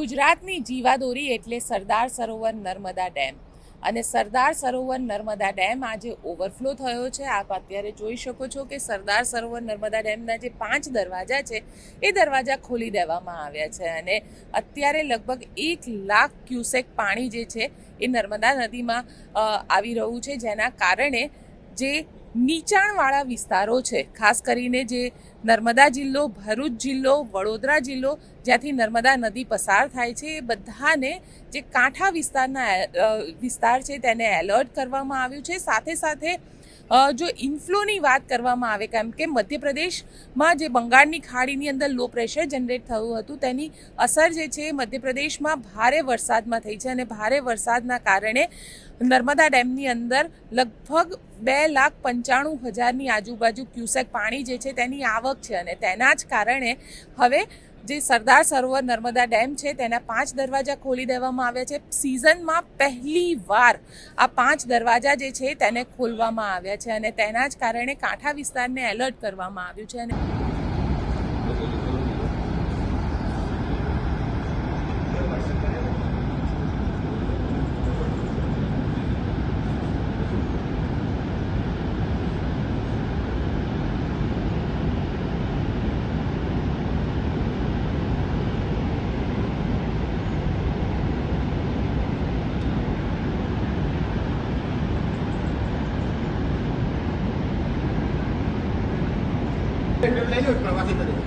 ગુજરાતની જીવાદોરી એટલે સરદાર સરોવર નર્મદા ડેમ અને સરદાર સરોવર નર્મદા ડેમ આજે ઓવરફ્લો થયો છે। આપ અત્યારે જોઈ શકો છો કે સરદાર સરોવર નર્મદા ડેમના જે 5 દરવાજા છે એ દરવાજા ખોલી દેવામાં આવ્યા છે અને અત્યારે લગભગ 1 લાખ ક્યુસેક પાણી જે છે એ નર્મદા નદીમાં આવી રહ્યું છે, જેના કારણે જે નીચાણવાળા વિસ્તારો છે, ખાસ કરીને જે નર્મદા જિલ્લો, ભરૂચ જિલ્લો, વડોદરા જિલ્લો, જ્યાંથી નર્મદા નદી પસાર થાય છે, એ બધાને જે કાંઠા વિસ્તાર છે તેને એલર્ટ કરવામાં આવ્યું છે। સાથે સાથે જો ઇન્ફ્લોની વાત કરવામાં આવે, કેમ કે મધ્યપ્રદેશમાં જે બંગાળની ખાડીની અંદર લો પ્રેશર જનરેટ થયું હતું તેની અસર જે છે મધ્યપ્રદેશમાં ભારે વરસાદમાં થઈ છે અને ભારે વરસાદના કારણે નર્મદા ડેમની અંદર લગભગ 2,95,000ની આજુબાજુ ક્યુસેક પાણી જે છે તેની આવક છે અને તેના જ કારણે હવે જે સરદાર સરોવર નર્મદા ડેમ છે તેના 5 દરવાજા ખોલી દેવામાં આવ્યા છે। સિઝનમાં પહેલી વાર આ 5 દરવાજા જે છે તેને ખોલવામાં આવ્યા છે અને તેના જ કારણે કાંઠા વિસ્તારને એલર્ટ કરવામાં આવ્યું છે અને પ્રવાસી તરીકે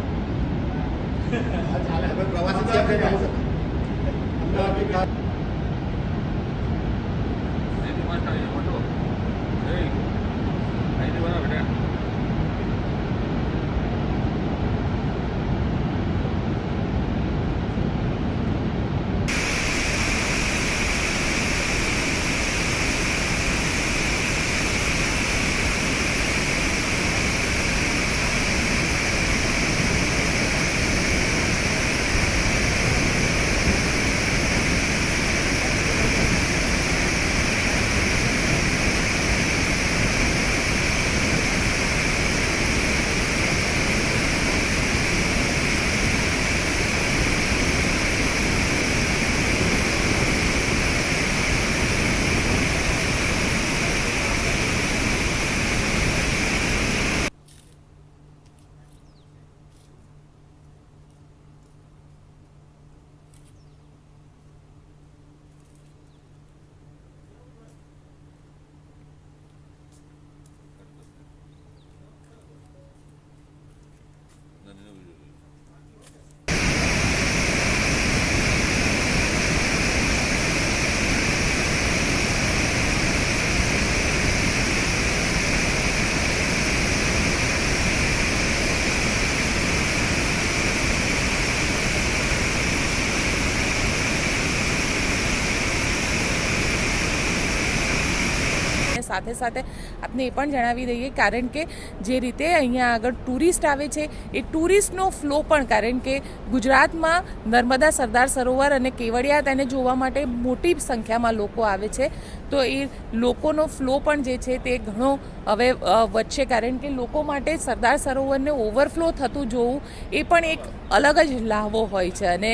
સાથે સાથે આપને એ પણ જણાવી દઈએ, કારણ કે જે રીતે અહીંયા આગળ ટુરિસ્ટ આવે છે એ ટુરિસ્ટનો ફ્લો પણ, કારણ કે ગુજરાતમાં નર્મદા સરદાર સરોવર અને કેવડિયા તેને જોવા માટે મોટી સંખ્યામાં લોકો આવે છે, તો એ લોકોનો ફ્લો પણ જે છે તે ઘણો હવે વધશે, કારણ કે લોકો માટે સરદાર સરોવરને ઓવરફ્લો થતું જોવું એ પણ એક અલગ જ લાહવો હોય છે અને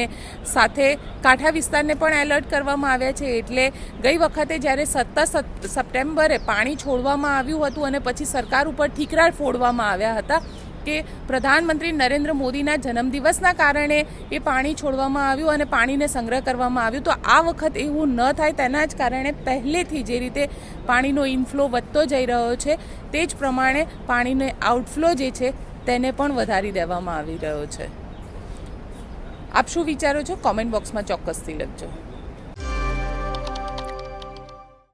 સાથે કાંઠા વિસ્તારને પણ એલર્ટ કરવામાં આવ્યા છે। એટલે ગઈ વખતે જ્યારે 17 સપ્ટેમ્બરે પાણી છોડવામાં આવ્યું હતું અને પછી સરકાર ઉપર ઠીકરા ફોડવામાં આવ્યા હતા કે પ્રધાનમંત્રી નરેન્દ્ર મોદીના જન્મદિવસના કારણે એ પાણી છોડવામાં આવ્યું અને પાણીને સંગ્રહ કરવામાં આવ્યું, તો આ વખત એવું ન થાય તેના જ કારણે પહેલેથી જે રીતે પાણીનો ઇનફ્લો વધતો જઈ રહ્યો છે તે જ પ્રમાણે પાણીનો આઉટફ્લો જે છે તેને પણ વધારી દેવામાં આવી રહ્યો છે। આપ શું વિચારો છો? કોમેન્ટ બોક્સમાં ચોક્કસથી લખજો।